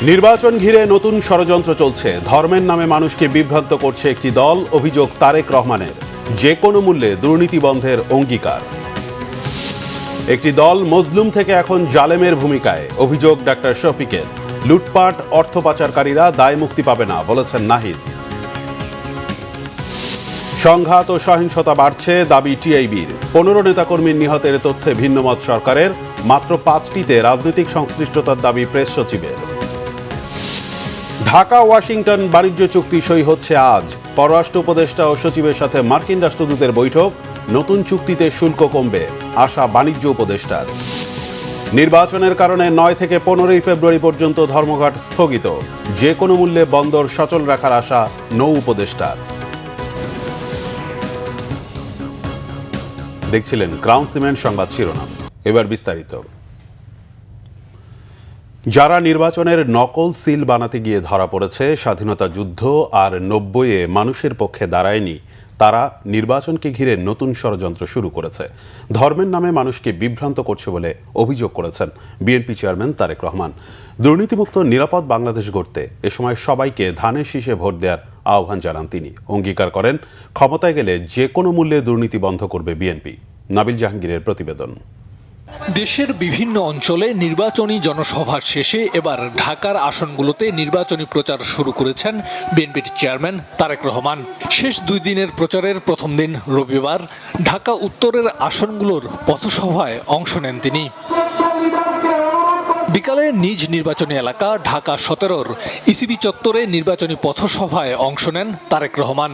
নির্বাচন ঘিরে নতুন ষড়যন্ত্র চলছে। ধর্মের নামে মানুষকে বিভ্রান্ত করছে একটি দল। অভিযোগ তারেক রহমানের, যে কোনো মূল্যে দুর্নীতি বন্ধের অঙ্গীকার। একটি দল মজলুম থেকে এখন জালেমের ভূমিকায়। অভিযোগ ডাক্তার শফিকের। লুটপাট, অর্থ পাচারকারীরা দায় মুক্তি পাবে না, বলেছেন নাহিদ। সংঘাত ও সহিংসতা বাড়ছে, দাবি টিআইবির। 15 নেতাকর্মীর নিহতের তথ্যে ভিন্নমত সরকারের। মাত্র 5টিতে রাজনৈতিক সংশ্লিষ্টতার দাবি প্রেস সচিবের। ঢাকা ওয়াশিংটন বাণিজ্য চুক্তি সই হচ্ছে আজ। পররাষ্ট্র উপদেষ্টা ও সচিবের সাথে মার্কিন রাষ্ট্রদূতের বৈঠক। নতুন চুক্তিতে শুল্ক কমবে, আশা বাণিজ্য উপদেষ্টার। নির্বাচনের কারণে 9 থেকে 15 ফেব্রুয়ারি পর্যন্ত ধর্মঘট স্থগিত। যে কোনো মূল্যে বন্দর সচল রাখার আশা নৌ উপদেষ্টার। দেখছিলেন ক্রাউন সিমেন্ট সংবাদ শিরোনাম। এবার বিস্তারিত। যারা নির্বাচনের নকল সিল বানাতে গিয়ে ধরা পড়েছে, স্বাধীনতা যুদ্ধ আর 90-এ মানুষের পক্ষে দাঁড়ায়নি, তারা নির্বাচনকে ঘিরে নতুন ষড়যন্ত্র শুরু করেছে। ধর্মের নামে মানুষকে বিভ্রান্ত করছে বলে অভিযোগ করেছেন বিএনপি চেয়ারম্যান তারেক রহমান। দুর্নীতিমুক্ত নিরাপদ বাংলাদেশ গড়তে এ সময় সবাইকে ধানের শীষে ভোট দেওয়ার আহ্বান জানান তিনি। অঙ্গীকার করেন, ক্ষমতায় গেলে যে কোনো মূল্যে দুর্নীতি বন্ধ করবে বিএনপি। নাবিল জাহাঙ্গীরের প্রতিবেদন। দেশের বিভিন্ন অঞ্চলে নির্বাচনী জনসভার শেষে এবার ঢাকার আসনগুলোতে নির্বাচনী প্রচার শুরু করেছেন বিএনপির চেয়ারম্যান তারেক রহমান। শেষ 2 দিনের প্রচারের প্রথম দিন রবিবার ঢাকা উত্তরের আসনগুলোর পথসভায় অংশ নেন তিনি। বিকালে নিজ নির্বাচনী এলাকা ঢাকা 17-র ইসিবি চত্বরে নির্বাচনী পথসভায় অংশ নেন তারেক রহমান।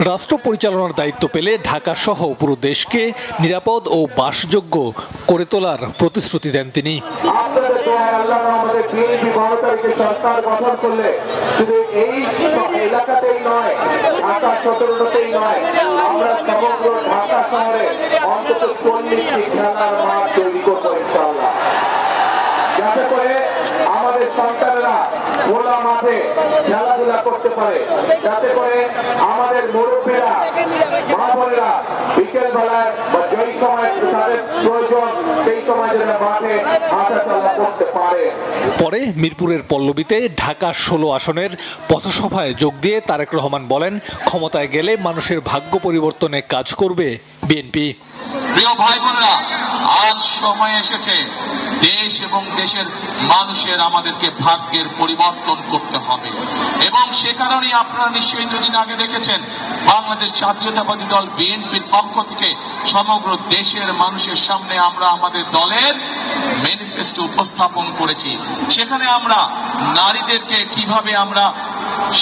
রাষ্ট্র পরিচালনার দায়িত্ব পেলে ঢাকা সহ পুরো দেশকে নিরাপদ ও বাসযোগ্য করে তোলার প্রতিশ্রুতি দেন তিনি। যাতে করে আমাদের সন্তানেরা খোলা মাঠে খেলাধুলা করতে পারে, যাতে করে আমাদের মুরব্বীরা, মা বোনেরা বিকেল বেলায় বা যেই সময় তাদের প্রয়োজন সেই সময় যেন মাঠে হাঁটাচলা করতে পারে। পরে মিরপুরের পল্লবীতে ঢাকা 16 আসনের পথসভায় যোগ দিয়ে তারেক রহমান বলেন, ক্ষমতায় গেলে মানুষের ভাগ্য পরিবর্তনে কাজ করবে বিএনপি। প্রিয় ভাই বোনেরা, আজ সময় এসেছে দেশ এবং দেশের মানুষের আমাদেরকে ভাগ্যের পরিবর্তন করতে হবে, এবং সে কারণেই আপনারা নিশ্চয়ই দুদিন আগে দেখেছেন বাংলাদেশ জাতীয়তাবাদী দল বিএনপির পক্ষ থেকে সমগ্র দেশের মানুষের সামনে আমরা আমাদের দলের ম্যানিফেস্টো উপস্থাপন করেছি। সেখানে আমরা নারীদেরকে কিভাবে আমরা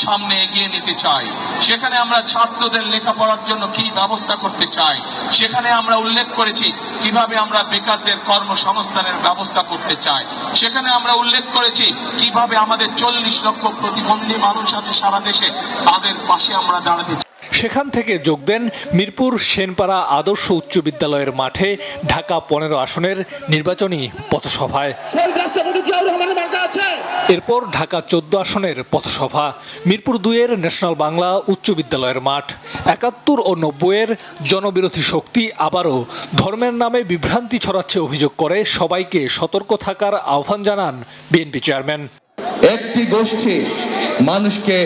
সামনে এগিয়ে নিতে চাই, সেখানে আমরা ছাত্রদের লেখাপড়ার জন্য কি ব্যবস্থা করতে চাই, সেখানে আমরা উল্লেখ করেছি কিভাবে আমরা বেকারদের কর্মসংস্থানের ব্যবস্থা করতে চাই, সেখানে আমরা উল্লেখ করেছি কিভাবে আমাদের 40 লক্ষ প্রতিবন্ধী মানুষ আছে সারা দেশে, তাদের পাশে আমরা দাঁড়াতে চাই। সেখান থেকে যোগ দেন মিরপুর সেনপাড়া আদর্শ উচ্চ বিদ্যালয়ের মাঠে ঢাকা 15 আসনের নির্বাচনী পথসভায়। এরপর ঢাকা 14 আসনের পথসভা, মিরপুর 2-এর ন্যাশনাল বাংলা উচ্চ বিদ্যালয়ের মাঠ। 71 ও 90-এর জনবিরোধী শক্তি আবারও ধর্মের নামে বিভ্রান্তি ছড়াচ্ছে অভিযোগ করে সবাইকে সতর্ক থাকার আহ্বান জানান বিএনপি চেয়ারম্যান। একটি গোষ্ঠী মানুষকে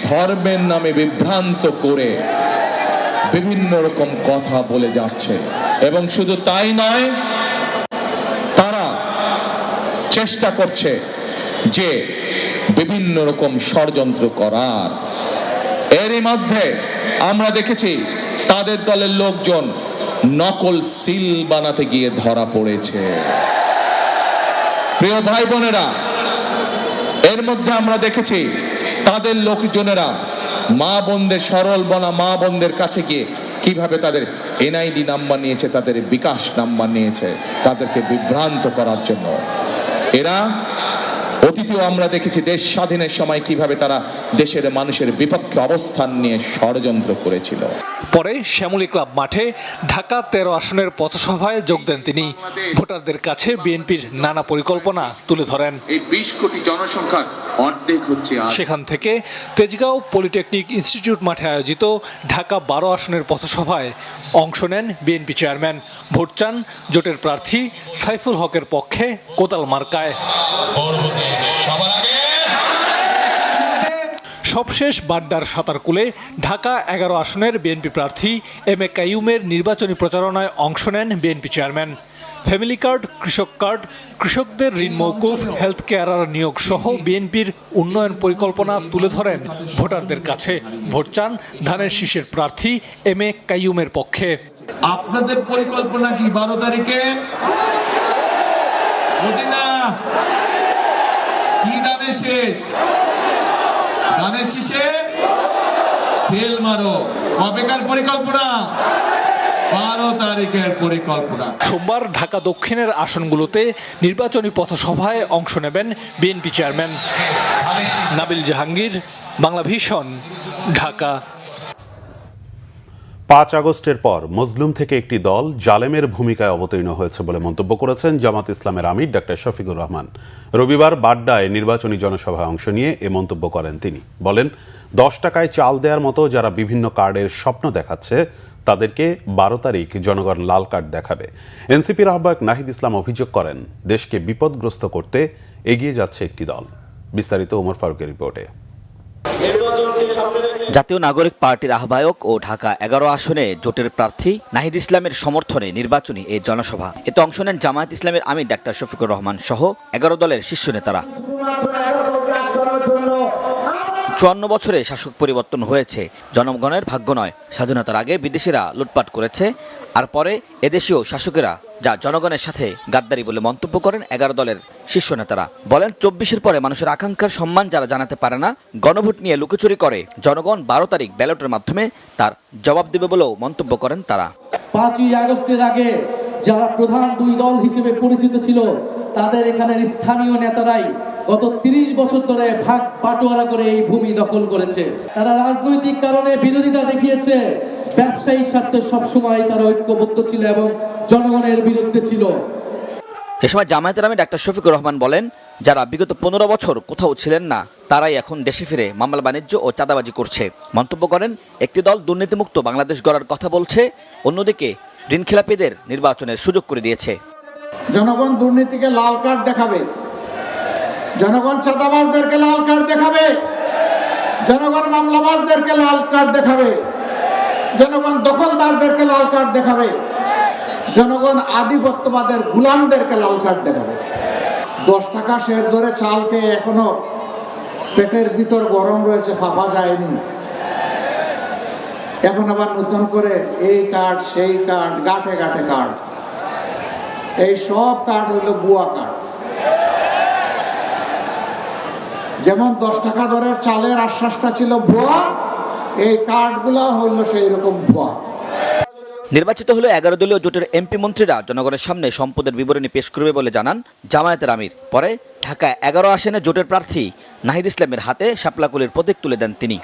ধর্মের নামে বিভ্রান্ত করে বিভিন্ন রকম কথা বলে যাচ্ছে, এবং শুধু তাই নয়, তারা চেষ্টা করছে যে বিভিন্ন রকম ষড়যন্ত্র করার। এরই মধ্যে আমরা দেখেছি তাদের দলের লোকজন নকল সিল বানাতে গিয়ে ধরা পড়েছে। প্রিয় ভাই বোনেরা, এর মধ্যে আমরা দেখেছি তাদের লোকজনেরা মা বোনদের, সরল বনা মা বোনদের কাছে গিয়ে কিভাবে তাদের এনআইডি নাম্বার নিয়েছে, তাদের বিকাশ নাম্বার নিয়েছে তাদেরকে বিভ্রান্ত করার জন্য। এরা অতীতেও আমরা দেখেছি দেশ স্বাধীনের সময় কিভাবে তারা দেশের মানুষের বিপক্ষে অবস্থান নিয়ে ষড়যন্ত্র করেছিল। পরে শ্যামলী ক্লাব মাঠে ঢাকা 13 আসনের পথসভায় যোগ দেন তিনি। ভোটারদের কাছে বিএনপির নানা পরিকল্পনা তুলে ধরেন। এই 20 কোটি জনসংখ্যার অর্ধেক হচ্ছে। সেখান থেকে তেজগাঁও পলিটেকনিক ইনস্টিটিউট মাঠে আয়োজিত ঢাকা 12 আসনের পথসভায় অংশ নেন বিএনপি চেয়ারম্যান। ভোট চান জোটের প্রার্থী সাইফুল হকের পক্ষে কোদাল মার্কায়। সবশেষ বাড্ডার সাঁতারকুলে ঢাকা 11 আসনের বিএনপি প্রার্থী এম এ কাইয়ুমের নির্বাচনী প্রচারণায় অংশ নেন বিএনপি চেয়ারম্যান। ফ্যামিলি কার্ড, কৃষক কার্ড, কৃষকদের ঋণ মওকুফ, হেলথ কেয়ারার নিয়োগ সহ বিএনপির উন্নয়ন পরিকল্পনা তুলে ধরেন ভোটারদের কাছে। ভোট চান ধানের শীষের প্রার্থী এম এ কাইয়ুমের পক্ষে। আপনাদের পরিকল্পনা কি 12 তারিখে মদিনা কি ধানের শেষ? ধানের শীষে সেল মারো। কবেকার পরিকল্পনা? 12 তারিখের পরিকল্পনা। সোমবার ঢাকা দক্ষিণের আসনগুলোতে নির্বাচনী পথসভায় অংশ নেবেন BNP chairman. Nabil Jahangir, Bangla vision, Dhaka. 5 আগস্টের পর মজলুম থেকে একটি দল জালেমের ভূমিকায় অবতীর্ণ হয়েছে বলে মন্তব্য করেছেন জামাত ইসলামের আমির ডাক্তার শফিকুর রহমান। রবিবার বাড্ডায় নির্বাচনী জনসভায় অংশ নিয়ে এ মন্তব্য করেন তিনি। বলেন, 10 টাকায় চাল দেওয়ার মতো যারা বিভিন্ন কার্ডের স্বপ্ন দেখাচ্ছে তাদেরকে 12 তারিখ জনগণ লাল কার্ড দেখাবে। এনসিপির আহ্বায়ক নাহিদ ইসলাম অভিযোগ করেন, দেশকে বিপদগ্রস্ত করতে এগিয়ে যাচ্ছে একটি দল। বিস্তারিত ওমর ফারুকের রিপোর্টে। জাতীয় নাগরিক পার্টির আহ্বায়ক ও ঢাকা 11 আসনে জোটের প্রার্থী নাহিদ ইসলামের সমর্থনে নির্বাচনী এই জনসভা। এতে অংশ নেন জামায়াত ইসলামের আমির ডাক্তার শফিকুর রহমান সহ 11 দলের শীর্ষ নেতারা। 54 বছরে শাসক পরিবর্তন হয়েছে, জনগণের ভাগ্য নয়। স্বাধীনতার আগে বিদেশিরা লুটপাট করেছে, আর পরে এদেশীয় শাসকেরা যা জনগণের সাথে গাদ্দারি বলে মন্তব্য করেন 11 দলের শীর্ষ নেতারা। বলেন, 24-এর পরে মানুষের আকাঙ্ক্ষার সম্মান যারা জানাতে পারে না, গণভোট নিয়ে লুকোচুরি করে, জনগণ 12 তারিখ ব্যালটের মাধ্যমে তার জবাব দেবে বলেও মন্তব্য করেন তারা। 5ই আগস্টের আগে যারা প্রধান 2 দল হিসেবে পরিচিত ছিল, তাদের এখানের স্থানীয় নেতারাই গত 30 বছর ধরে ভাগ বাটোয়ারা করে এই ভূমি দখল করেছে। তারা রাজনৈতিক কারণে বিরোধিতা দেখিয়েছে, ব্যবসায়িক স্বার্থে সবসময় তারা ঐক্যবদ্ধ ছিল এবং জনগণের বিরুদ্ধে ছিল। এ সময় জামায়াতের আমির ডাক্তার শফিকুর রহমান বলেন, যারা বিগত 15 বছর কোথাও ছিলেন না, তারাই এখন দেশে ফিরে মামলা বাণিজ্য ও চাঁদাবাজি করছে। মন্তব্য করেন, একটি দল দুর্নীতিমুক্ত বাংলাদেশ গড়ার কথা বলছে, অন্যদিকে ঋণখেলাপিদের নির্বাচনের সুযোগ করে দিয়েছে। জনগণ দুর্নীতিকে লাল কার্ড দেখাবে, জনগণ চাঁদাবাজদেরকে লাল কার্ড দেখাবে, জনগণ মামলাবাজদেরকে লাল কার্ড দেখাবে, জনগণ দখলদারদেরকে লাল কার্ড দেখাবে, জনগণ আধিপত্যবাদের গোলামদেরকে লাল কার্ড দেখাবে। 10 টাকা শের ধরে চালকে এখনো পেটের ভিতর গরম রয়েছে, ফাঁপা যায়নি। এখন আবার নতুন করে এই কার্ড সেই কার্ড, গাঁঠে গাঁঠে কার্ড। এই সব কার্ড হলো ভুয়া কার্ড। যেমন 10 টাকা দরের চালের আশ্বাসটা ছিল ভুয়া, এই কার্ডগুলো হলো সেই রকম ভুয়া। নির্বাচিত হলে 11 দলীয় জোটের এমপি মন্ত্রীরা জনগণের সামনে সম্পদের বিবরণী পেশ করবে বলে জানান জামায়াতের আমির। পরে ঢাকা 11 আসনে জোটের প্রার্থী নাহিদ ইসলামের হাতে শাপলাকুলির প্রতীক তুলে দেন তিনি।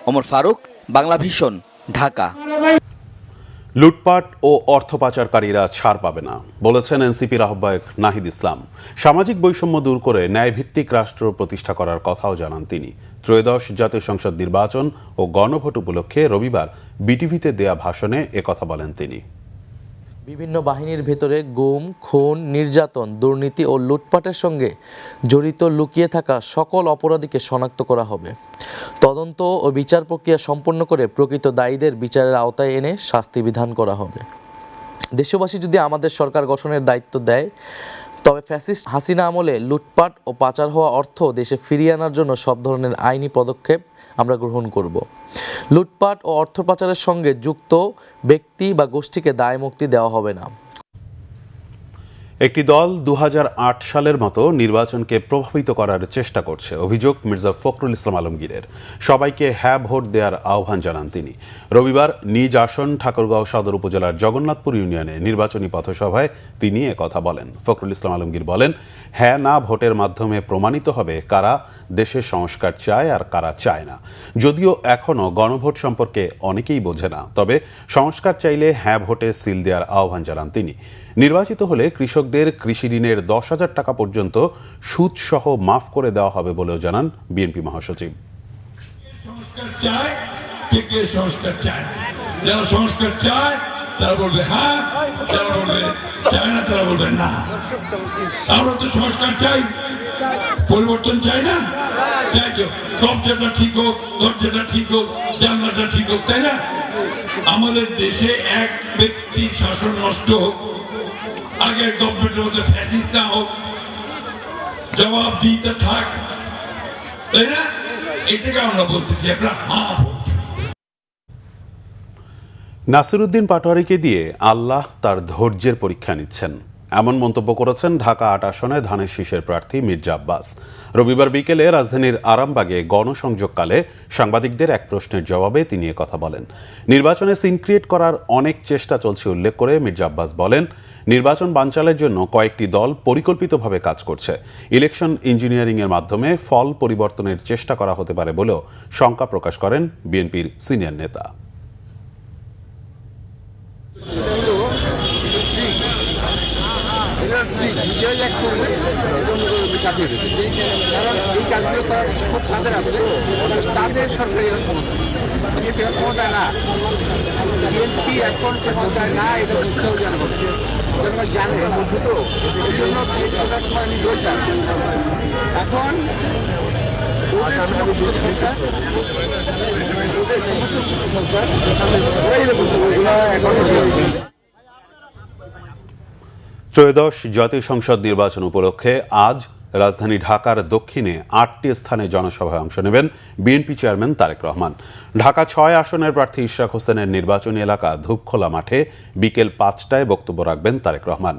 ওমর ফারুক, বাংলা ভিশন, ঢাকা। লুটপাট ও অর্থ পাচারকারীরা ছাড় পাবে না বলেছেন এনসিপির আহ্বায়ক নাহিদ ইসলাম। সামাজিক বৈষম্য দূর করে ন্যায়ভিত্তিক রাষ্ট্র প্রতিষ্ঠা করার কথাও জানান তিনি। ত্রয়োদশ জাতীয় সংসদ নির্বাচন ও গণভোট উপলক্ষে রবিবার বিটিভিতে দেয়া ভাষণে একথা বলেন তিনি। বিভিন্ন বাহিনীর ভেতরে গুম, খুন, নির্যাতন, দুর্নীতি ও লুটপাটের সঙ্গে জড়িত লুকিয়ে থাকা সকল অপরাধীকে শনাক্ত করা হবে। তদন্ত ও বিচার প্রক্রিয়া সম্পন্ন করে প্রকৃত দায়ীদের বিচারের আওতায় এনে শাস্তি বিধান করা হবে। দেশবাসী যদি আমাদের সরকার গঠনের দায়িত্ব দেয়, তবে ফ্যাসিস্ট হাসিনা আমলে লুটপাট ও পাচার হওয়া অর্থ দেশে ফিরিয়ে আনার জন্য সব ধরনের আইনি পদক্ষেপ আমরা গ্রহণ করব। লুটপাট ও অর্থ পাচারের সঙ্গে যুক্ত ব্যক্তি বা গোষ্ঠীকে দায় মুক্তি দেওয়া হবে না। একটি দল 2008 সালের মতো নির্বাচনকে প্রভাবিত করার চেষ্টা করছে, অভিযোগ মির্জা ফখরুল ইসলাম আলমগীরের। সবাইকে হ্যাঁ ভোট দেওয়ার আহ্বান জানান তিনি। রবিবার নিজ আসন ঠাকুরগাঁও সদর উপজেলার জগন্নাথপুর ইউনিয়নে নির্বাচনী পথসভায় তিনি একথা বলেন। ফখরুল ইসলাম আলমগীর বলেন, হ্যাঁ না ভোটের মাধ্যমে প্রমাণিত হবে কারা দেশের সংস্কার চায় আর কারা চায় না। যদিও এখনও গণভোট সম্পর্কে অনেকেই বোঝে না, তবে সংস্কার চাইলে হ্যাঁ ভোটে সিল দেওয়ার আহ্বান জানান তিনি। নির্বাচিত হলে কৃষকদের কৃষি ঋণের 10,000 টাকা পর্যন্ত সুদ সহ মাফ করে দেওয়া হবে বলেও জানান বিএনপি মহাসচিব। সংস্কার চায়, কে সংস্কার চায়? যারা সংস্কার চায় তারা বলবে হ্যাঁ, যারা বলবে চায় না তারা বলবে না। আমরা তো সংস্কার চাই, পরিবর্তন চাই না। তাই তো কবজাটা ঠিক হোক, দরজাটা ঠিক হোক, জানলাটা ঠিক হোক, তাই না? আমাদের দেশে এক ব্যক্তির শাসন নষ্ট হোক, আগের গভর্নমেন্টের মধ্যে ফ্যাসিস্ট না হোক, জবাব দিতে থাক, তাই না? এটাকে আমরা বলতেছি আমরা নাসিরউদ্দিন পাটোয়ারীকে দিয়ে আল্লাহ তার ধৈর্যের পরীক্ষা নিচ্ছেন, এমন মন্তব্য করেছেন ঢাকা ৮ আসনে ধানের শীষের প্রার্থী মির্জা আব্বাস। রবিবার বিকেলে রাজধানীর আরামবাগে গণসংযোগকালে সাংবাদিকদের এক প্রশ্নের জবাবে তিনি কথা বলেন। নির্বাচনে সিন ক্রিয়েট করার অনেক চেষ্টা চলছে উল্লেখ করে মির্জা আব্বাস বলেন, নির্বাচন বানচালের জন্য কয়েকটি দল পরিকল্পিতভাবে কাজ করছে। ইলেকশন ইঞ্জিনিয়ারিং এর মাধ্যমে ফল পরিবর্তনের চেষ্টা করা হতে পারে বলেও শঙ্কা প্রকাশ করেন বিএনপির সিনিয়র নেতা। তাদের সরকারি ক্ষমতায় না, বিএনপি এখন ক্ষমতায় না, এটা বুঝতে হবে জনগণ জানে তো, এই জন্য এখন ওদের সমস্ত সরকার, ওদের সমস্ত সরকার ত্রয়োদশ জাতীয় সংসদ নির্বাচন উপলক্ষে আজ রাজধানী ঢাকার দক্ষিণে ৮টি স্থানে জনসভায় অংশ নেবেন বিএনপি চেয়ারম্যান তারেক রহমান। ঢাকা ৬ আসনের প্রার্থী ইশরাক হোসেনের নির্বাচনী এলাকা ধূপখোলা মাঠে বিকেল ৫টায় বক্তব্য রাখবেন তারেক রহমান।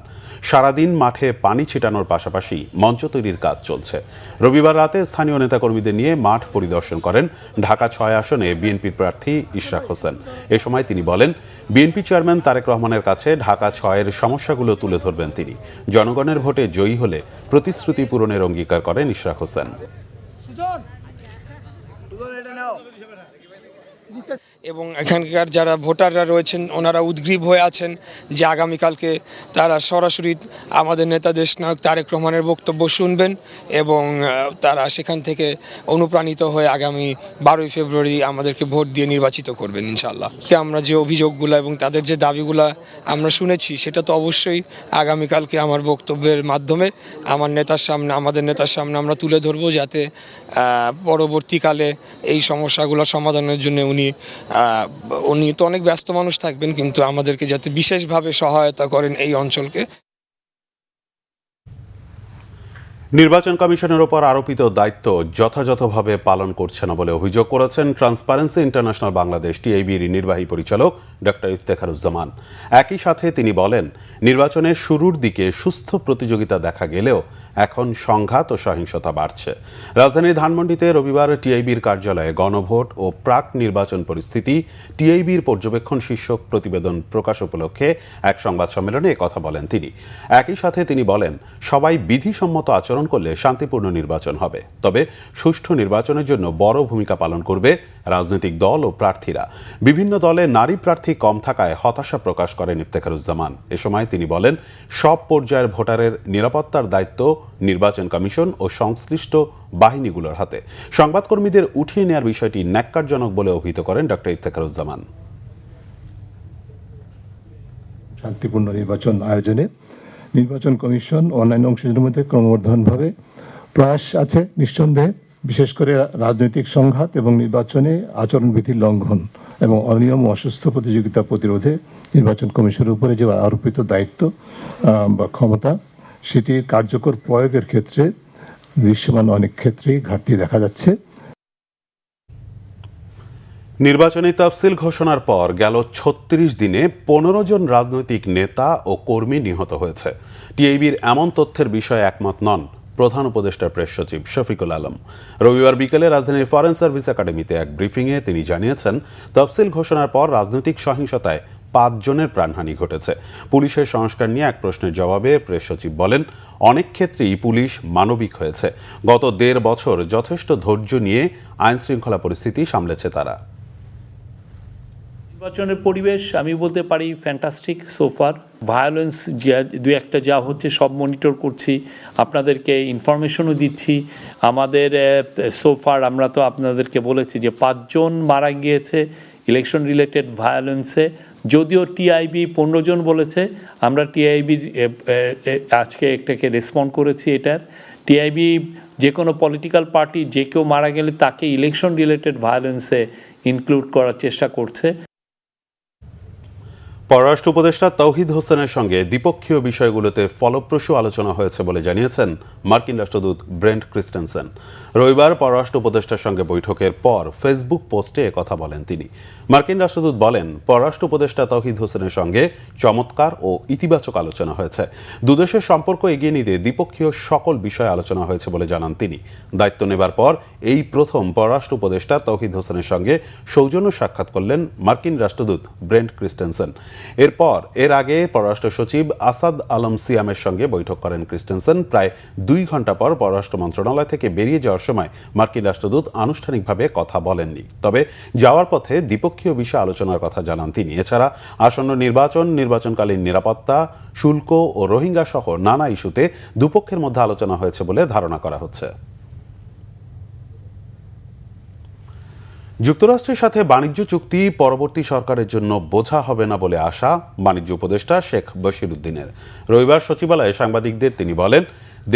সারাদিন মাঠে পানি ছিটানোর পাশাপাশি মঞ্চ তৈরির কাজ চলছে। রবিবার রাতে স্থানীয় নেতাকর্মীদের নিয়ে মাঠ পরিদর্শন করেন ঢাকা ৬ আসনে বিএনপির প্রার্থী ইশরাক হোসেন। এ সময় তিনি বলেন, বিএনপি চেয়ারম্যান তারেক রহমানের কাছে ঢাকা ৬-এর সমস্যাগুলো তুলে ধরবেন তিনি। জনগণের ভোটে জয়ী হলে প্রতিশ্রুতি পূরণের অঙ্গীকার করেন ইশরাক হোসেন। এবং এখানকার যারা ভোটাররা রয়েছেন ওনারা উদ্গ্রীব হয়ে আছেন যে আগামীকালকে তারা সরাসরি আমাদের নেতা দেশনায়ক তারেক রহমানের বক্তব্য শুনবেন এবং তারা সেখান থেকে অনুপ্রাণিত হয়ে আগামী 12ই ফেব্রুয়ারি আমাদেরকে ভোট দিয়ে নির্বাচিত করবেন ইনশাআল্লাহ। আমরা যে অভিযোগগুলো এবং তাদের যে দাবিগুলো আমরা শুনেছি সেটা তো অবশ্যই আগামীকালকে আমার বক্তব্যের মাধ্যমে আমাদের নেতার সামনে আমরা তুলে ধরবো, যাতে পরবর্তীকালে এই সমস্যাগুলো সমাধানের জন্য উনি তো অনেক ব্যস্ত মানুষ থাকবেন, কিন্তু আমাদেরকে যাতে বিশেষভাবে সহায়তা করেন এই অঞ্চলকে। নির্বাচন কমিশনের ওপর আরোপিত দায়িত্ব যথাযথভাবে পালন করছে না বলে অভিযোগ করেছেন ট্রান্সপারেন্সি ইন্টারন্যাশনাল বাংলাদেশ টিআইবির নির্বাহী পরিচালক ডক্টর ইফতেখারুজ্জামান। একই সাথে তিনি বলেন, নির্বাচনের শুরুর দিকে সুস্থ প্রতিযোগিতা দেখা গেলেও এখন সংঘাত ও সহিংসতা বাড়ছে। রাজধানীর ধানমন্ডিতে রবিবার টিআইবির কার্যালয়ে গণভোট ও প্রাক নির্বাচন পরিস্থিতি টিআইবির পর্যবেক্ষণ শীর্ষক প্রতিবেদন প্রকাশ উপলক্ষে এক সংবাদ সম্মেলনে কথা বলেন তিনি। একই সাথে তিনি বলেন, সবাই বিধিসম্মত আচরণ করলে শান্তিপূর্ণ নির্বাচন হবে, তবে সুষ্ঠু নির্বাচনের জন্য বড় ভূমিকা পালন করবে রাজনৈতিক দল ও প্রার্থীরা। বিভিন্ন দলে নারী প্রার্থী কম থাকায় হতাশা প্রকাশ করেন ইফতেখারুজ্জামান। এ সময় তিনি বলেন, সব পর্যায়ের ভোটারের নিরাপত্তার দায়িত্ব নির্বাচন কমিশন ও সংশ্লিষ্ট বাহিনীগুলোর হাতে। সংবাদকর্মীদের উঠিয়ে নেওয়ার বিষয়টি ন্যাক্কারজনক বলে অভিহিত করেন ডক্টর ইফতেখারুজ্জামান। শান্তিপূর্ণ নির্বাচন আয়োজনে নির্বাচন কমিশন অন্যান্য অংশীদারদের মধ্যে ক্রমবর্ধমানভাবে প্রয়াস আছে নিঃসন্দেহে, বিশেষ করে রাজনৈতিক সংঘাত এবং নির্বাচনে আচরণবিধির লঙ্ঘন এবং অনিয়ম ও অসুস্থ প্রতিযোগিতা প্রতিরোধে নির্বাচন কমিশনের উপরে যে আরোপিত দায়িত্ব বা ক্ষমতা, সেটির কার্যকর প্রয়োগের ক্ষেত্রে দৃশ্যমান অনেক ক্ষেত্রেই ঘাটতি দেখা যাচ্ছে। নির্বাচনী তফসিল ঘোষণার পর গেল ৩৬ দিনে ১৫ জন রাজনৈতিক নেতা ও কর্মী নিহত হয়েছে। টিআইবির এমন তথ্যের বিষয়ে একমত নন প্রধান উপদেষ্টা প্রেস সচিব শফিকুল আলম। রবিবার বিকেলে রাজধানীর ফরেন সার্ভিস একাডেমিতে এক ব্রিফিংয়ে তিনি জানিয়েছেন, তফসিল ঘোষণার পর রাজনৈতিক সহিংসতায় ৫ জনের প্রাণহানি ঘটেছে। পুলিশের সংস্কার নিয়ে এক প্রশ্নের জবাবে প্রেস সচিব বলেন, অনেক ক্ষেত্রেই পুলিশ মানবিক হয়েছে। গত ১.৫ বছর যথেষ্ট ধৈর্য নিয়ে আইন শৃঙ্খলা পরিস্থিতি সামলেছে তারা। নির্বাচনের পরিবেশ আমি বলতে পারি ফ্যান্টাস্টিক সোফার। ভায়োলেন্স দু একটা যা হচ্ছে সব মনিটর করছি, আপনাদেরকে ইনফরমেশনও দিচ্ছি। আমাদের সোফার আমরা তো আপনাদেরকে বলেছি যে ৫ জন মারা গিয়েছে ইলেকশন রিলেটেড ভায়োলেন্সে, যদিও টিআইবি ১৫ জন বলেছে। আমরা টিআইবির আজকে একটাকে রেসপন্ড করেছি এটার। টিআইবি যে কোনো পলিটিক্যাল পার্টি যে কেউ মারা গেলে তাকে ইলেকশন রিলেটেড ভায়োলেন্সে ইনক্লুড করার চেষ্টা করছে। পররাষ্ট্র উপদেষ্টা তৌহিদ হোসেনের সঙ্গে দ্বিপক্ষীয় বিষয়গুলোতে ফলপ্রসূ আলোচনা হয়েছে বলে জানিয়েছেন মার্কিন রাষ্ট্রদূত ব্রেন্ট ক্রিস্টেনসেন। রবিবার পররাষ্ট্র উপদেষ্টার সঙ্গে বৈঠকের পর ফেসবুক পোস্টে একথা বলেন তিনি। মার্কিন রাষ্ট্রদূত বলেন, পররাষ্ট্র উপদেষ্টা তৌহিদ হোসেনের সঙ্গে চমৎকার ও ইতিবাচক আলোচনা হয়েছে। দুদেশের সম্পর্ক এগিয়ে নিতে দ্বিপক্ষীয় সকল বিষয়ে আলোচনা হয়েছে বলে জানান তিনি। দায়িত্ব নেবার পর এই প্রথম পররাষ্ট্র উপদেষ্টা তৌহিদ হোসেনের সঙ্গে সৌজন্য সাক্ষাৎ করলেন মার্কিন রাষ্ট্রদূত ব্রেন্ট ক্রিস্টেনসেন। এর আগে পররাষ্ট্র সচিব আসাদ আলম সিয়ামের সঙ্গে বৈঠক করেন ক্রিস্টেনসেন। প্রায় 2 ঘন্টা পর পররাষ্ট্র মন্ত্রণালয় থেকে বেরিয়ে যাওয়ার সময় মার্কিন রাষ্ট্রদূত আনুষ্ঠানিকভাবে কথা বলেননি। তবে যাওয়ার পথে দ্বিপক্ষীয় বিষয়ে আলোচনার কথা জানান তিনি। এছাড়া আসন্ন নির্বাচনকালীন নিরাপত্তা, শুল্ক ও রোহিঙ্গা সহ নানা ইস্যুতে দুপক্ষের মধ্যে আলোচনা হয়েছে বলে ধারণা করা হচ্ছে। যুক্তরাষ্ট্রের সাথে বাণিজ্য চুক্তি পরবর্তী সরকারের জন্য বোঝা হবে না বলে আশা বাণিজ্য উপদেষ্টা শেখ বশিরউদ্দিনের। রবিবার সচিবালয়ে সাংবাদিকদের তিনি বলেন,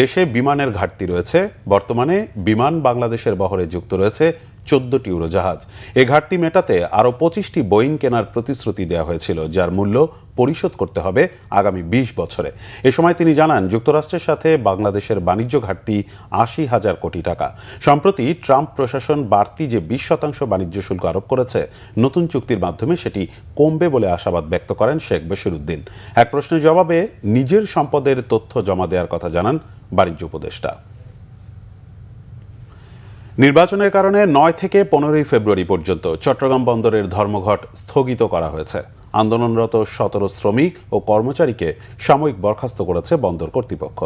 দেশে বিমানের ঘাটতি রয়েছে। বর্তমানে বিমান বাংলাদেশের বহরে যুক্ত রয়েছে 14টি উড়োজাহাজ। এ ঘাটতি মেটাতে আরও 25টি বোয়িং কেনার প্রতিশ্রুতি দেওয়া হয়েছিল, যার মূল্য পরিশোধ করতে হবে আগামী 20 বছরে। এ সময় তিনি জানান, যুক্তরাষ্ট্রের সাথে বাংলাদেশের বাণিজ্য ঘাটতি 80,000 কোটি টাকা। সম্প্রতি ট্রাম্প প্রশাসন বাড়তি যে 20% বাণিজ্য শুল্ক আরোপ করেছে, নতুন চুক্তির মাধ্যমে সেটি কমবে বলে আশাবাদ ব্যক্ত করেন শেখ বশিরউদ্দিন। এক প্রশ্নের জবাবে নিজের সম্পদের তথ্য জমা দেওয়ার কথা জানান বাণিজ্য উপদেষ্টা। নির্বাচনের কারণে 9 থেকে 15 ফেব্রুয়ারি পর্যন্ত চট্টগ্রাম বন্দরের ধর্মঘট স্থগিত করা হয়েছে। আন্দোলনরত 17 শ্রমিক ও কর্মচারীকে সাময়িক বরখাস্ত করেছে বন্দর কর্তৃপক্ষ।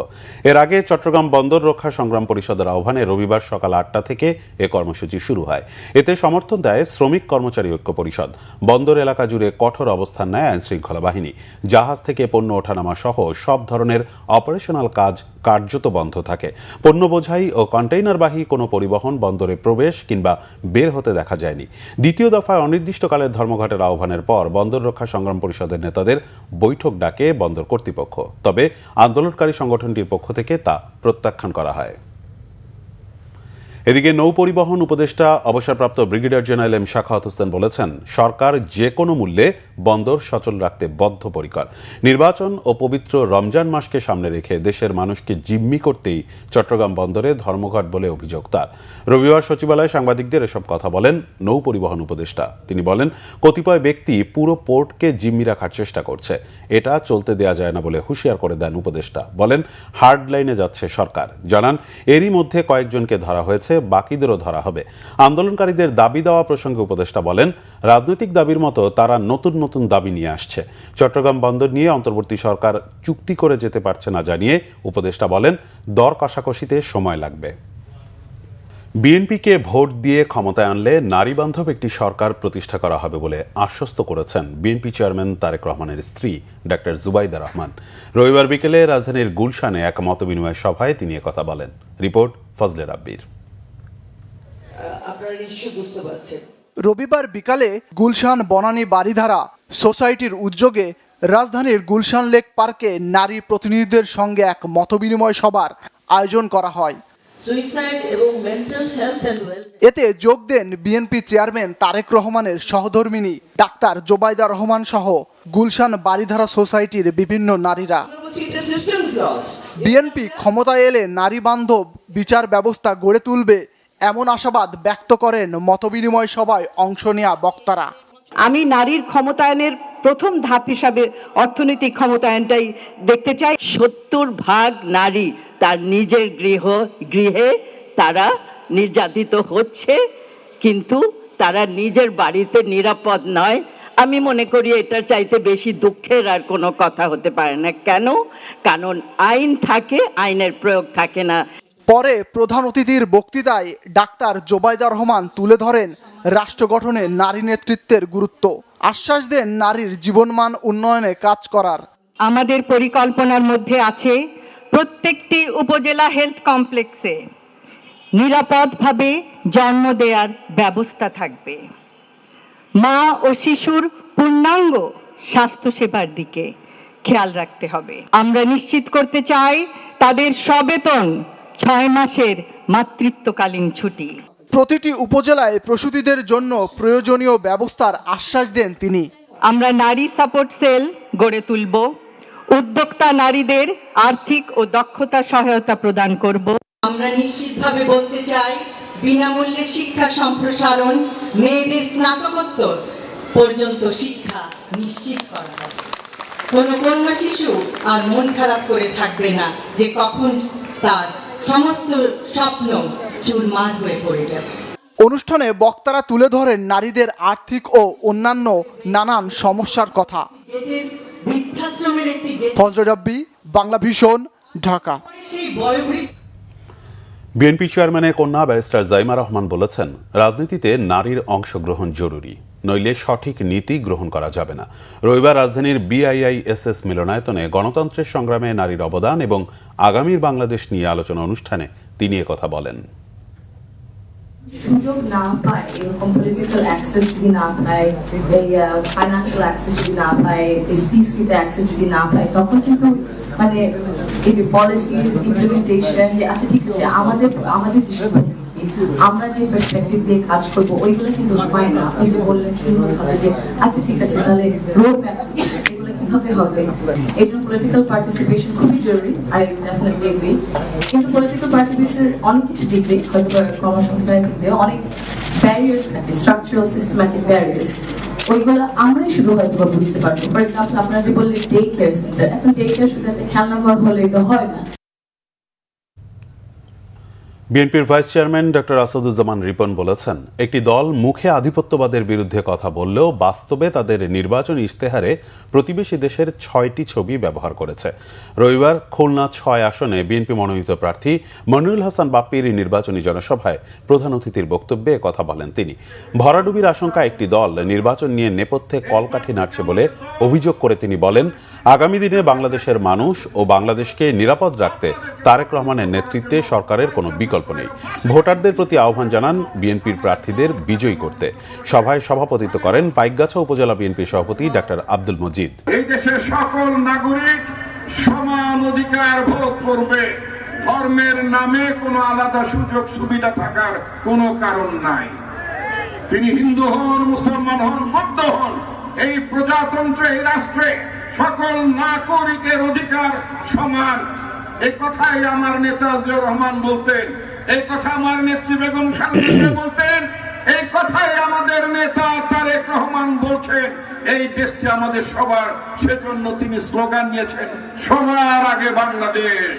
এর আগে চট্টগ্রাম বন্দর রক্ষা সংগ্রাম পরিষদের আহ্বানে রবিবার সকাল 8টা থেকে এ কর্মসূচি শুরু হয়। এতে সমর্থন দেয় শ্রমিক কর্মচারী ঐক্য পরিষদ। বন্দর এলাকা জুড়ে কঠোর অবস্থান নেয় আইনশৃঙ্খলা বাহিনী। জাহাজ থেকে পণ্য ওঠানামা সহ সব ধরনের অপারেশনাল কাজ কার্যত বন্ধ থাকে। পণ্য বোঝাই ও কন্টেইনারবাহী কোনো পরিবহন বন্দরে প্রবেশ কিংবা বের হতে দেখা যায়নি। দ্বিতীয় দফায় অনির্দিষ্টকালের ধর্মঘটের আহ্বানের পর বন্দর রক্ষা সংগ্রাম পরিষদের নেতাদের বৈঠক ডাকে বন্দর কর্তৃপক্ষ। তবে আন্দোলনকারী সংগঠনটির পক্ষ থেকে তা প্রত্যাখ্যান করা হয়। এদিকে নৌ পরিবহন উপদেষ্টা অবসরপ্রাপ্ত brigadier general M Sakhawat Hossain বলেছেন, সরকার যে কোনো মূল্যে বন্দর সচল রাখতে বদ্ধপরিকর। নির্বাচন ও পবিত্র রমজান মাসকে সামনে রেখে দেশের মানুষকে জিম্মি করতেই চট্টগ্রাম বন্দরে ধর্মঘট বলে অভিযোগ তার। রবিবার সচিবালয়ে সাংবাদিকদের এসব কথা বলেন নৌ পরিবহন উপদেষ্টা। তিনি বলেন, কতিপয় ব্যক্তি পুরো পোর্টকে জিম্মি রাখার চেষ্টা করছে। এটা চলতে দেয়া যায় না বলে হুঁশিয়ার করে দেন উপদেষ্টা। বলেন, হার্ড লাইনে যাচ্ছে সরকার। জানান, এরই মধ্যে কয়েকজনকে ধরা হয়েছে, বাকিদেরও ধরা হবে। আন্দোলনকারীদের দাবি দেওয়া প্রসঙ্গে উপদেষ্টা বলেন, রাজনৈতিক দাবির মতো তারা নতুন নতুন দাবি নিয়ে আসছে। চট্টগ্রাম বন্দর নিয়ে অন্তর্বর্তী সরকার চুক্তি করে যেতে পারছে না জানিয়ে উপদেষ্টা বলেন, দর কষাকষিতে সময় লাগবে। বিএনপিকে ভোট দিয়ে ক্ষমতায় আনলে নারী বান্ধব একটি সরকার প্রতিষ্ঠা করা হবে বলে আশ্বস্ত করেছেন বিএনপি চেয়ারম্যান তারেক রহমানের স্ত্রী ডাক্তার জুবাইদা রহমান। রবিবার বিকেলে রাজধানীর গুলশানে এক মতবিনিময় সভায় তিনি একথা বলেন। রিপোর্ট ফজলে রাব্বির। রবিবার বিকালে গুলশান বনানী বাড়িধারা সোসাইটির উদ্যোগে রাজধানীর গুলশান লেক পার্কে নারী প্রতিনিধিদের সঙ্গে এক মতবিনিময় সভার আয়োজন করা হয়। এতে যোগ দেন বিএনপি চেয়ারম্যান তারেক রহমানের সহধর্মিণী ডাক্তার জোবাইদা রহমান সহ গুলশান বাড়িধারা সোসাইটির বিভিন্ন নারীরা। বিএনপি ক্ষমতায় এলে নারী বান্ধব বিচার ব্যবস্থা গড়ে তুলবে এমন আশাবাদ ব্যক্ত করেন মতবিনিময় সভায় অংশ নেওয়া বক্তারা। আমি নারীর ক্ষমতায়নের প্রথম ধাপ হিসাবে অর্থনৈতিক ক্ষমতায়নটাই দেখতে চাই। 70% নারী তার নিজের গৃহে তারা নির্যাতিত হচ্ছে, কিন্তু তারা নিজের বাড়িতে নিরাপদ নয়। আমি মনে করি এটার চাইতে বেশি দুঃখের আর কোনো কথা হতে পারে না। কেন? কারণ আইন থাকে, আইনের প্রয়োগ থাকে না। পরে প্রধান অতিথির বক্তৃতায় ডাক্তার জোবাইদা রহমান তুলে ধরেন রাষ্ট্র গঠনে নারী নেতৃত্বের গুরুত্ব। আশ্বাস দেন নারীর জীবনমান উন্নয়নে কাজ করার। আমাদের পরিকল্পনার মধ্যে আছে প্রত্যেকটি উপজেলা হেলথ কমপ্লেক্সে নিরাপদভাবে জন্ম দেওয়ার ব্যবস্থা থাকবে। মা ও শিশুর পূর্ণাঙ্গ স্বাস্থ্যসেবার দিকে খেয়াল রাখতে হবে। আমরা নিশ্চিত করতে চাই তাদের সবেতন 6 মাসের মাতৃত্বকালীন ছুটি। প্রতিটি উপজেলায় প্রসূতিদের জন্য প্রয়োজনীয় ব্যবস্থার আশ্বাস দেন তিনি। আমরা নারী সাপোর্ট সেল গড়ে তুলব, উদ্যোক্তা নারীদের আর্থিক ও দক্ষতা সহায়তা প্রদান করব। আমরা নিশ্চিতভাবে বলতে চাই, বিনামূল্যে শিক্ষা সম্প্রসারণ, মেয়েদের স্নাতকোত্তর পর্যন্ত শিক্ষা নিশ্চিত করা হবে। কোনো কন্যা শিশু আর মন খারাপ করে থাকবে না যে কখন তার সমস্ত স্বপ্ন চুরমার হয়ে পড়ে যাবে। অনুষ্ঠানে বক্তারা তুলে ধরেন নারীদের আর্থিক ও অন্যান্য নানান সমস্যার কথা। বৃদ্ধাশ্রমের একটি ফজলে রাব্বি, বাংলা ভিশন, ঢাকা। বিএনপি চেয়ারম্যানের কন্যা ব্যারিস্টার জাইমা রহমান বলেছেন, রাজনীতিতে নারীর অংশগ্রহণ জরুরি, নইলে সঠিক নীতি গ্রহণ করা যাবে না। রবিবার রাজধানীর BIISS মিলনায়তনে গণতন্ত্রের সংগ্রামে নারীর অবদান এবং আগামীর বাংলাদেশ নিয়ে আলোচনা অনুষ্ঠানে তিনি একথা বলেন। সুযোগ না পায়, এরকম পলিটিক্যাল অ্যাক্সেস যদি না পায়, এই ফাইন্যান্সিয়াল অ্যাক্সেস যদি না পায়, এই সি-সুইট অ্যাক্সেস যদি না পায়, তখন কিন্তু মানে এই যে পলিসিজ ইমপ্লিমেন্টেশন, যে আচ্ছা ঠিক আছে আমাদের দৃষ্টিভঙ্গি, আমরা যে পার্সপেক্টিভ দিয়ে কাজ করবো ওইগুলো কিন্তু হয় না। ওই যে বললেন সুন্দরভাবে যে আচ্ছা ঠিক আছে তাহলে রোড ম্যাপ এগুলো কিভাবে হবে, এই জন্য পলিটিক্যাল পার্টিসিপেশন খুবই জরুরি। I definitely agree. কিন্তু পলিটিক্যাল পার্টিসিপেশনের অনেক কিছু দিক দিয়ে, হয়তো কর্মসংস্থানের দিক দিয়ে অনেক ব্যারিয়ার্স থাকে, স্ট্রাকচারাল সিস্টেম্যাটিক ব্যারিয়ার্স, ওইগুলো আমরাই শুধু হয়তো বুঝতে পারবো। ফর এক্সাম্পল আপনারা যে বললেন ডে কেয়ার সেন্টার, এখন ডে কেয়ার শুধু একটা খেলনাঘর হলেই তো হয় না। বিএনপির vice chairman doctor Asaduzzaman Ripon বলেছেন, একটি দল মুখে আধিপত্যবাদের বিরুদ্ধে কথা বললেও বাস্তবে তাদের নির্বাচনী ইশতেহারে প্রতিবেশী দেশের 6টি ছবি ব্যবহার করেছে। রবিবার খুলনা 6 আসনে বিএনপি মনোনীত প্রার্থী মনিরুল হাসান বাপ্পির নির্বাচনী জনসভায় প্রধান অতিথির বক্তব্যে কথা বলেন তিনি। ভরাডুবির আশঙ্কা একটি দল নির্বাচন নিয়ে নেপথ্যে কলকাঠি নাড়ছে বলে অভিযোগ করে তিনি বলেন, আগামী দিনে বাংলাদেশের মানুষ ও বাংলাদেশকে নিরাপদ রাখতে তারেক রহমানের নেতৃত্বে সরকারের কোনো বিকল্প নেই। ভোটারদের প্রতি আহ্বান জানান বিএনপির প্রার্থীদের বিজয়ী করতে। সভায় সভাপতিত্ব করেন পাইকগাছা উপজেলা বিএনপি সভাপতি ডাক্তার আব্দুল মজিদ। এই দেশের সকল নাগরিক সমান অধিকার ভোগ করবে, ধর্মের নামে কোনো আলাদা সুযোগ সুবিধা থাকার কোনো কারণ নাই। তিনি হিন্দু হন, মুসলমান হন, বৌদ্ধ হন, এই প্রজাতন্ত্রে, এই রাষ্ট্রে সকল নাগরিকের অধিকার সমান। এই কথাই আমার নেতা জিয়াউর রহমান বলতেন, এই কথা আমার নেত্রী বেগম খালেদা বলতেন, এই কথাই আমাদের নেতা তারেক রহমান বলছেন। এই দেশটি আমাদের সবার, সেজন্য তিনি স্লোগান নিয়েছেন, সবার আগে বাংলাদেশ।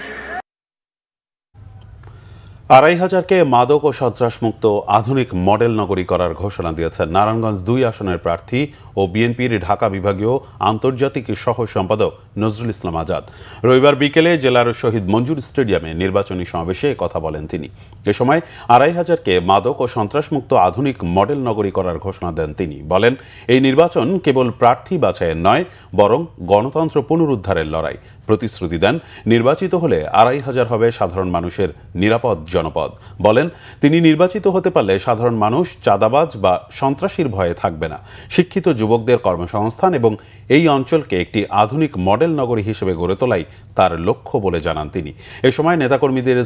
2500কে মাদক ও সন্ত্রাসমুক্ত আধুনিক মডেল নগরী করার ঘোষণা দিয়েছেন নারায়ণগঞ্জ 2 আসনের প্রার্থী ও বিএনপির ঢাকা বিভাগীয় আন্তর্জাতিক সহ সম্পাদক নজরুল ইসলাম আজাদ। রবিবার বিকেলে জেলার শহীদ মঞ্জুর স্টেডিয়ামে নির্বাচনী সমাবেশে কথা বলেন তিনি। এ সময় 2500কে মাদক ও সন্ত্রাসমুক্ত আধুনিক মডেল নগরী করার ঘোষণা দেন তিনি। বলেন, এই নির্বাচন কেবল প্রার্থী বাছাইয়ের নয়, বরং গণতন্ত্র পুনরুদ্ধারের লড়াই। প্রতিশ্রুতি দেন, নির্বাচিত হলে 2500 হবে সাধারণ মানুষের নিরাপদ জনপদ। বলেন, তিনি নির্বাচিত হতে পারলে সাধারণ মানুষ চাঁদাবাজ বা সন্ত্রাসীর ভয়ে থাকবে না। শিক্ষিত যুবকদের কর্মসংস্থান এবং এই অঞ্চলকে একটি আধুনিক মডেল নগরী হিসেবে গড়ে তোলাই তার লক্ষ্য বলে জানান তিনি। এ সময় নেতাকর্মীদের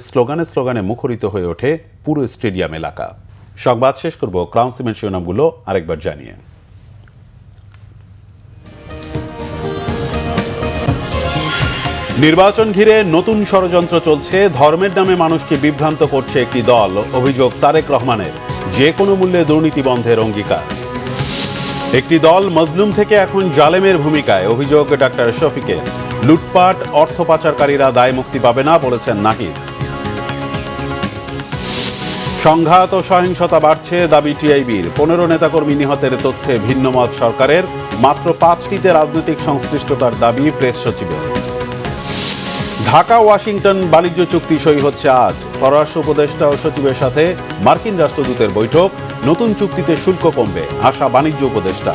স্লোগানে মুখরিত হয়ে ওঠে পুরো স্টেডিয়াম এলাকা। সংবাদ শেষ করব ক্রাউন সিমেন্ট শিরোনামগুলো আরেকবার জানিয়ে। নির্বাচন ঘিরে নতুন ষড়যন্ত্র চলছে। ধর্মের নামে মানুষকে বিভ্রান্ত করছে একটি দল। অভিযোগ তারেক রহমানের, যে কোনো মূল্যে দুর্নীতি বন্ধের অঙ্গীকার। একটি দল মজলুম থেকে এখন জালেমের ভূমিকায়, অভিযোগ ডাক্তার শফিকের। লুটপাট, অর্থ পাচারকারীরা দায় মুক্তি পাবে না, বলেছেন নাহিদ। সংঘাত ও সহিংসতা বাড়ছে, দাবি টিআইবির। 15 নেতাকর্মী নিহতের তথ্যে ভিন্নমত সরকারের। মাত্র 5টিতে রাজনৈতিক সংশ্লিষ্টতার দাবি প্রেস সচিবের। ঢাকা ওয়াশিংটন বাণিজ্য চুক্তি সই হচ্ছে আজ। পররাষ্ট্র উপদেষ্টা ও সচিবের সাথে মার্কিন রাষ্ট্রদূতের বৈঠক। নতুন চুক্তিতে শুল্ক কমবে, আশা বাণিজ্য উপদেষ্টা।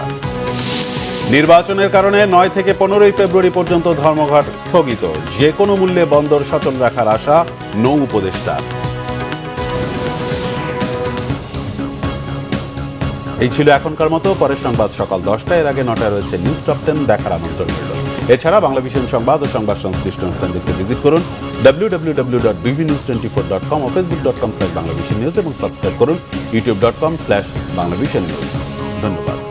নির্বাচনের কারণে 9 থেকে 15 ফেব্রুয়ারি পর্যন্ত ধর্মঘট স্থগিত। যে কোনো মূল্যে বন্দর সচল রাখার আশা নৌ উপদেষ্টা। এই ছিল এখনকার মতো। পরের সংবাদ সকাল 10টায়, এর আগে 9টায় রয়েছে নিউজ টপ 10। দেখার আমন্ত্রণ রইল। এছাড়া বাংলাভিশন সংবাদ ও সংবাদ সংশ্লিষ্ট অনুষ্ঠান দেখতে ভিজিট করুন www.bbnews24.com ও facebook.com/banglavision news এবং সাবস্ক্রাইব করুন youtube.com/banglavision news। ধন্যবাদ।